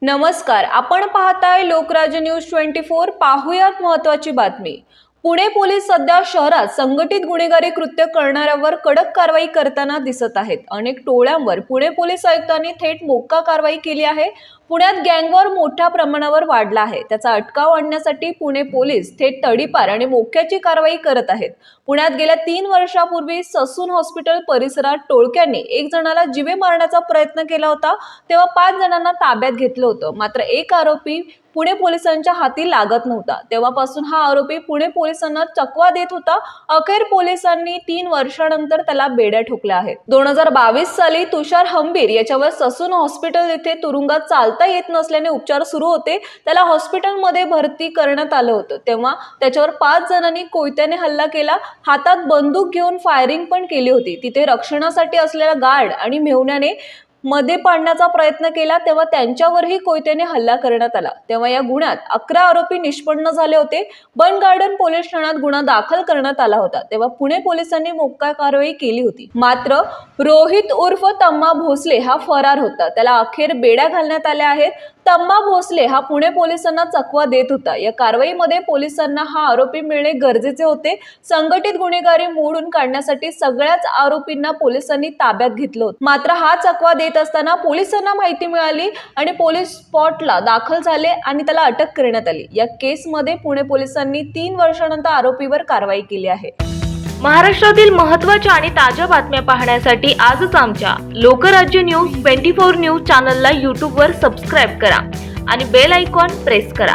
नमस्कार, आपण पाहताय लोकराज्य न्यूज 24। पाहुयात महत्त्वाची बातमी। पुणे पोलीस सध्या शहरात संघटित गुन्हेगारी कृत्य करणाऱ्यांवर कडक कारवाई करताना दिसत आहेत। अनेक टोळ्यांवर पुणे पोलीस आयुक्तांनी थेट मोक्का कारवाई केली आहे। पुण्यात गँगवॉर मोठ्या प्रमाणावर वाढला आहे। त्याचा अटकाव आणण्यासाठी पुणे पोलीस थेट तडीपार आणि मोक्याची कारवाई करत आहेत। पुण्यात गेल्या 3 वर्षांपूर्वी ससून हॉस्पिटल परिसरात टोळक्यांनी एक जणाला जीवे मारण्याचा प्रयत्न केला होता, तेव्हा 5 जणांना ताब्यात घेतलं होतं। मात्र एक आरोपी पुणे पोलिसांच्या हाती लागत नव्हता। तेव्हापासून हा आरोपी पुणे पोलिसांना चकवा देत होता। अखेर पोलिसांनी 3 वर्षांनंतर त्याला बेड्या ठोकल्या आहेत। 2022 साली तुषार हंबीर याच्यावर ससून हॉस्पिटल येथे तुरुंगात चालता येत नसल्याने उपचार सुरू होते। त्याला हॉस्पिटलमध्ये भरती करण्यात आलं होतं। तेव्हा त्याच्यावर 5 जणांनी कोयत्याने हल्ला केला, हातात बंदूक घेऊन फायरिंग पण केली होती। तिथे रक्षणासाठी असलेला गार्ड आणि मेहुण्याने मध्ये पाडण्याचा प्रयत्न केला, तेव्हा त्यांच्यावरही कोयत्याने हल्ला करण्यात आला। तेव्हा या गुन्ह्यात 11 आरोपी निष्पन्न झाले होते। बन गार्डन पोलीस ठाण्यात गुन्हा दाखल करण्यात आला होता। तेव्हा पुणे पोलिसांनी मोक्का कारवाई केली होती। मात्र रोहित उर्फ तम्मा भोसले हा फरार होता। त्याला अखेर बेड्या घालण्यात आल्या आहेत। तम्मा भोसले हा पुणे पोलिसांना चकवा देत होता। या कारवाईमध्ये पोलिसांना हा आरोपी मिळणे गरजेचे होते। संघटित गुन्हेगारी मोडून काढण्यासाठी सगळ्याच आरोपींना पोलिसांनी ताब्यात घेतलं होतं। मात्र हा चकवा देत असताना पोलिसांना माहिती मिळाली आणि पोलीस स्पॉटला दाखल झाले आणि त्याला अटक करण्यात आली। या केसमध्ये पुणे पोलिसांनी 3 वर्षांनंतर आरोपीवर कारवाई केली आहे। महाराष्ट्रातील महत्त्वाच्या आणि ताज्या बातम्या पाहण्यासाठी आजच आमच्या लोकराज्य न्यूज 24 न्यूज चॅनलला YouTube वर सबस्क्राईब करा आणि बेल आयकॉन प्रेस करा।